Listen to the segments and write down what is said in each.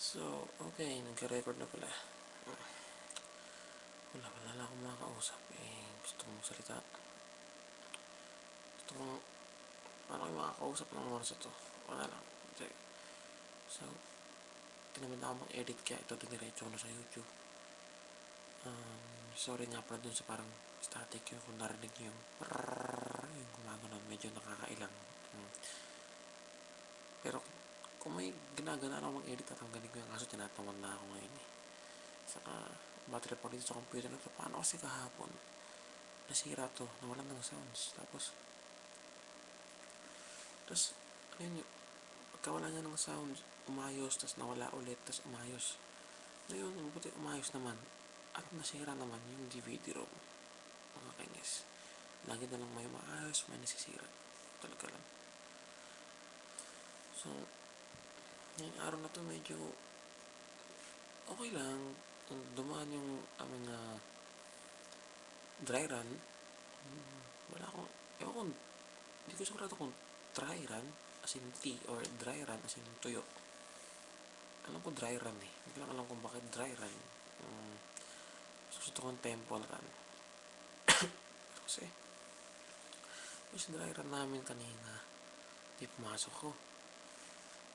So, okay, nagka-record na pala. Wala lang akong makakausap. Gusto kong magsalita. Gusto kong, paano kayo makakausap ng oras ito? Wala lang. Hindi. So, tinamad na ako mag-edit kaya ito diniretso ko na sa YouTube. Sorry nga pala dun sa parang static yung kung narinig nyo yung gumaganon, medyo nakakailang. Pero kung may ginagana ako mag-edit, tatanggalin ko yung kaso tinatamad na ako ngayon eh. Saka, battery pa dito sa computer na to. Paano kasi kahapon? Nasira to, nawalan ng sounds. Tapos, ayun yung, pagka wala niya ng sounds, umayos, tapos nawala ulit, tapos umayos. Ngayon, buti umayos naman. At nasira naman yung DVD ROM. Mga kainis. Lagi na lang may maayos, may nasisira. Talaga lang. So, ngayong araw na to medyo okay lang. Dumaan yung aming dry run. Wala akong, ewan ko, hindi ko sigurado kung dry run as in tea or dry run as in tuyo. Alam ko dry run eh. Hindi ko lang alam kung bakit dry run. Gusto kong temple run. Kasi, yung dry run namin kanina, di pumasok ko.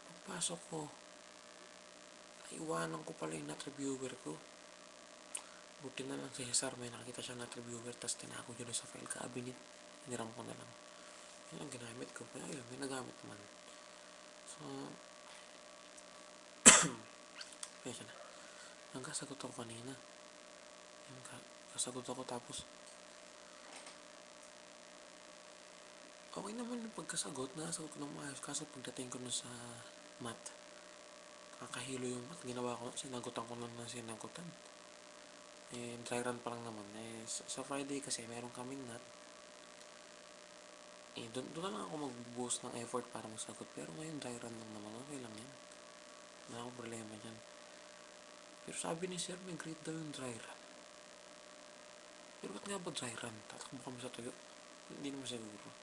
Pagpasok ko, naiwanan ko pala yung nut reviewer ko. Buti na lang si Cesar, may nakita siya nut reviewer, tapos tinako dyan sa file cabinet. Hiniram ko na lang. Yun ang ginamit ko. Pero ayun, may nagamit naman. So, kaya na. Nagkasagot ako kanina. Kasagot ako tapos, okay naman yung pagkasagot. Nakasagot ko ng maayos. Kaso pagdating ko na sa mat, kakahilo yung mat. Ginawa ko, sinagutan ko na sinagutan. Dry run pa lang naman. Sa Friday kasi, meron kaming nut. Doon na lang ako mag-boost ng effort para masagot. Pero ngayon, dry run lang naman. Okay lang yan. Wala akong problema dyan. Pero sabi ni Sir, may grade daw yung dry run. Pero ba't nga ba dry run? Tatakbo kami sa tuyo. Hindi naman siguro.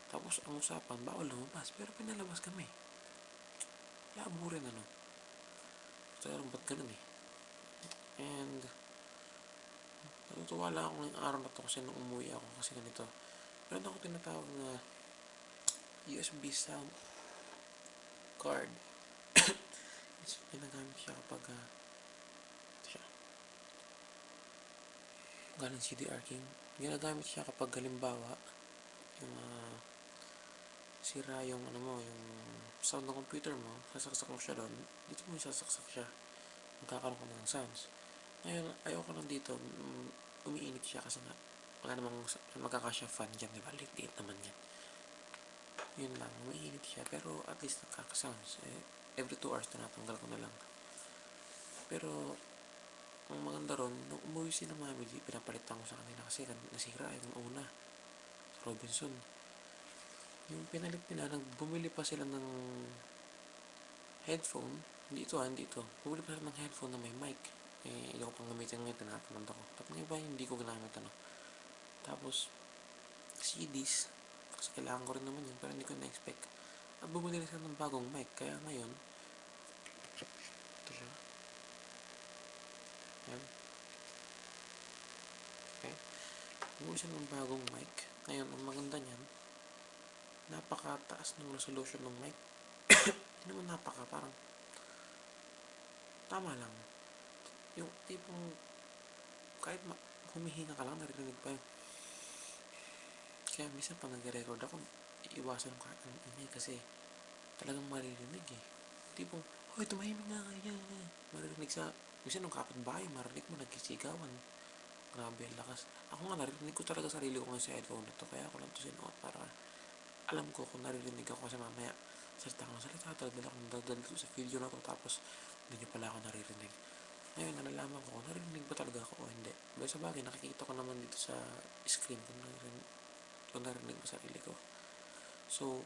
Tapos ang usapan, bawal lumabas. Pero pinalabas kami. Labo rin ano. Pero ba't ganun eh? And natutuwa lang ako ngayong araw na to kasi nung umuwi ako kasi ganito. Meron ako tinatawag na USB sound card. Ginagamit siya kapag galing CDR King. Ginagamit siya kapag halimbawa yung sira yung ano mo, yung sound ng computer mo, sasaksak mo siya doon, dito mo sasaksak siya. Magkakaroon ka ng sounds. Ngayon, ayoko lang dito, umiinit siya kasi nga, wala namang magkakasya fan dyan, diba? Liit naman yan. Yun lang, umiinit siya, pero at least nakaka-sounds. Every 2 hours tinatanggal ko na lang. Pero, ang maganda ron, nung umuwi si na mami, pinapalitan ko sa kanila kasi nasira yung una. Robinson. Yung pinalit nila, bumili pa sila ng headphone. Hindi ito. Bumili pa sila ng headphone na may mic. Ayoko pang gamitin ngayon, tinatamad ako. Tapos nga iba, hindi ko ginamit Tapos, CDs. Kasi kailangan ko rin naman yun, pero hindi ko na-expect. At bumili sila ng bagong mic. Kaya ngayon, ito siya. Yan. Okay. Bumili sila ng bagong mic. Ngayon, ang maganda niyan, napakataas ng resolution ng mic. Hindi naman parang tama lang. Yung tipong kahit humihinga ka lang, naririnig pa yun. Kaya minsan pag nag-record ako, iiwasan ko kahit ang ingay kasi talagang maririnig eh. Tipong, hoy, tumahimik nga kaya. Maririnig sa, minsan nung kapitbahay, marinig mo, nagkisigawan. Grabe, ang lakas. Ako nga, naririnig ko talaga sarili ko nga sa headphone na to. Kaya ako lang to sinuot para alam ko kung naririnig ako kasi mamaya salita akong dadal sa video na to tapos hindi nyo pala ako naririnig. Ngayon, nalalaman ko kung naririnig ba talaga ako o hindi. Pero sa bagay, nakikita ko naman dito sa screen kung narinig ba sarili ko. So,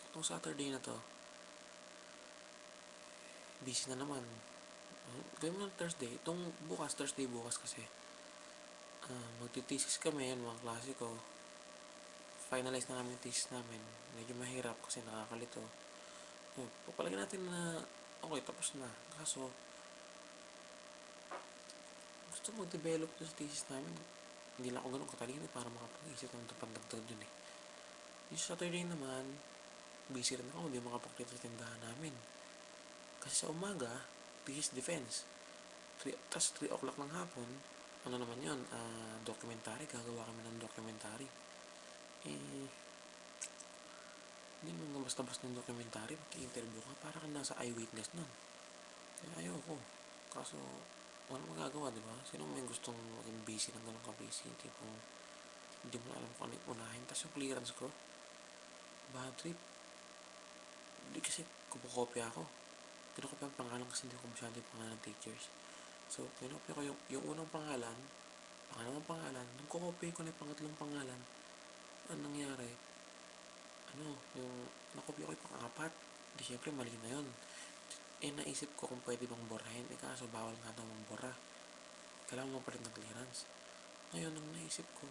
itong Saturday na to, busy na naman. Gawin mo ng Thursday. Thursday bukas kasi. Magtitesis kami, yan mga klase ko. Finalize na namin yung thesis namin. Medyo mahirap kasi nakakalito. Papalagyan natin na okay, tapos na. Kaso, gusto mag-develop doon sa thesis namin. Hindi lang ako ganun katalino para makapag-isip ng pandagdag dun eh. Yung Saturday naman, busy rin ako, hindi makapagkita sa tindahan namin. Kasi sa umaga, thesis defense. Tas 3 o'clock ng hapon, ano naman yun, documentary, gagawa kami ng documentary. Eh, hindi naman basta-basta ng documentary, mag-interview ka, para ka nasa eyewitness nun. Kaya ayoko. Kaso, walang magagawa, di ba? Sino may gustong maging busy ng ganun ka-busy? Tipong, hindi mo na alam kung ano yung unahin. Tas yung clearance ko, bad trip. Hindi kasi kumukopya ako. Kinokopya ang pangalan kasi hindi ko masyado yung pangalan ng teachers. So, kinokopya ko yung unang pangalan, pangalawang pangalan, nung kukopya ko na yung pangatlong pangalan, ano nangyari? Yung nakopya ko yung pang-apat. Di syempre, mali na yun. Naisip ko kung pwede bang borahin. Kaso bawal nga daw mambora. Kailangan mo pa rin ng clearance. Ngayon, nung naisip ko,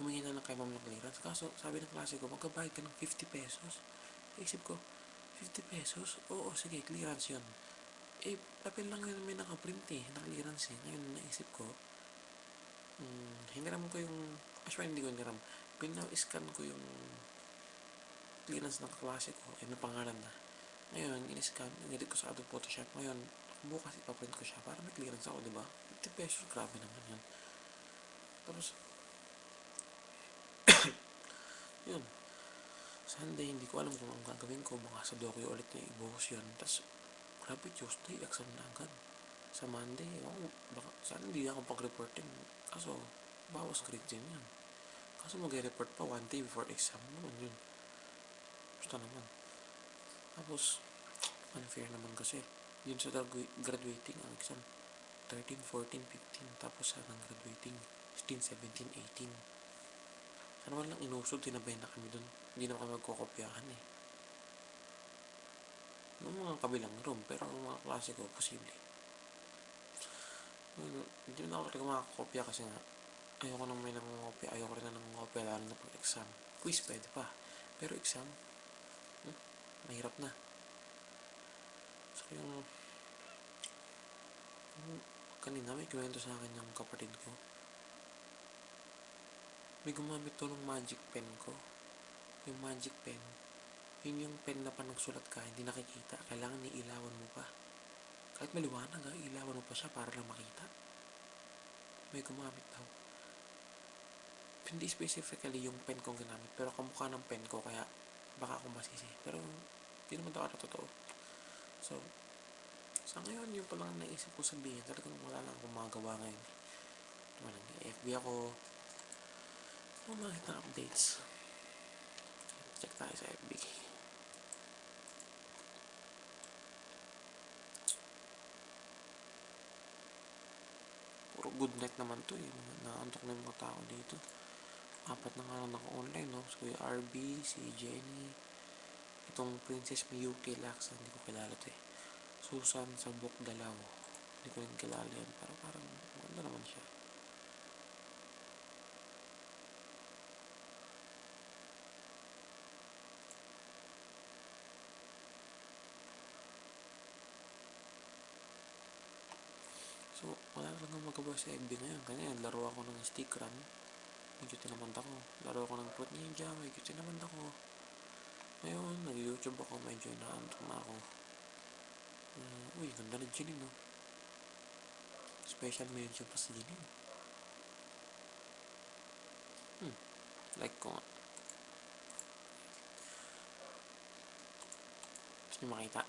humingi na lang kay ma'am ng clearance. Kaso, sabi ng klase ko, magkabayad ka ng 50 pesos. Naisip ko, 50 pesos? Oo, sige, clearance yun. Papel lang yun may nakaprint naka-clearance Ngayon, naisip ko, hiniram ko yung, actually hindi ko hiniram, pina-scan ko yung clearance ng klase ko, may pangalan na. Ngayon, in-scan, in-edit ko sa Adobe Photoshop. Ngayon, bukas ipaprint ko siya para may clearance ako, diba? 50 pesos, grabe naman yun. Tapos, yun, Sunday, hindi ko alam kung ang gagawin ko. Baka sa docu ulit na ibuhos yun. Tapos, grabe, Tuesday, exam na agad. Sa Monday, baka, sana hindi ako pag-reportin. Kaso, bawas grade din yan. Kaso mag-report pa 1 day before exam naman yun. Basta naman. Tapos, unfair naman kasi. Yun sa graduating ang exam. 13, 14, 15. Tapos sa graduating, 16, 17, 18. Sana man lang inusod, tinabay na kami dun. Hindi na kami magkokopyahan eh. Noong mga kabilang room, pero ang mga klase ko, posible. Hindi na ako talaga makakopya kasi nga, ayoko nang may nangungopya, ayoko rin na nangungopya lalo na pag exam. Quiz pwede pa, pero exam, mahirap na. So yung kanina may kwento sa akin yung kapatid ko. May gumamit to ng magic pen ko. Yung magic pen, yun yung pen na pa nagsulat ka, hindi nakikita, kailangan iilawan mo pa. Kahit maliwanag ilawan mo pa siya para lang makita. May gumamit daw. Hindi specifically yung pen kong ginamit, pero kamukha ng pen ko, kaya baka akong masisi. Pero, hindi naman daw totoo. So, sa ngayon, yung palang naisip ko sabihin, talagang wala lang akong magawa ngayon. Wala nga, FB ako. Kung makita updates, check tayo sa FB. Puro good night naman to eh. Naantok na yung mga tao dito. 4 na nga lang naka-online, no? So, yung RB, si Jenny, itong Princess Miyuki Laksa, hindi ko kilala to eh. Susan Sabok Dalaw, hindi ko rin kilala yan, pero parang maganda naman siya. So, wala talagang magawa sa FB ngayon. Kanya laro ako ng stick run, medyo tinamad ako. Laro ako ng Fruit Ninja, medyo tinamad ako. Ngayon, nag-YouTube ako, medyo inaantok na ako. Uy, ganda na Jinin, no? Special mention pa sa Jinin. Like ko nga. Gusto nyo makita?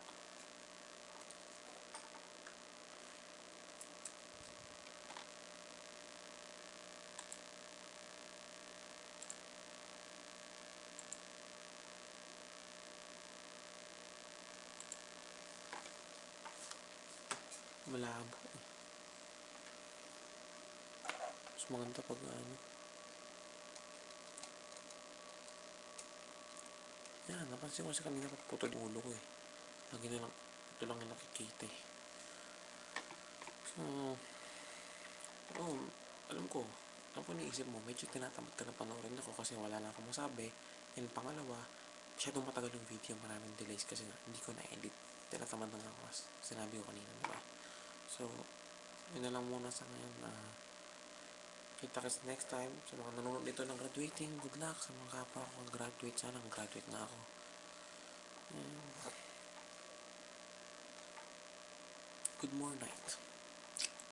Malabo. Mas maganda pag yan, napansin ko sa kanina putol yung ulo ko eh. Lagi na lang, ito lang yung nakikita eh. So, alam ko naisip mo, medyo tinatamad ka na panoorin ako kasi wala na akong masabi. And pangalawa, masyadong matagal yung video, maraming delays kasi hindi ko na-edit. Tinatamad tamad na nga ako, sinabi ko kanina, diba? So, yun na lang muna sa ngayon. Kita kasi next time. Sa mga nanonood dito ng graduating, good luck sa mga kapwa ko graduate. Sana mag-graduate na ako. And good more night.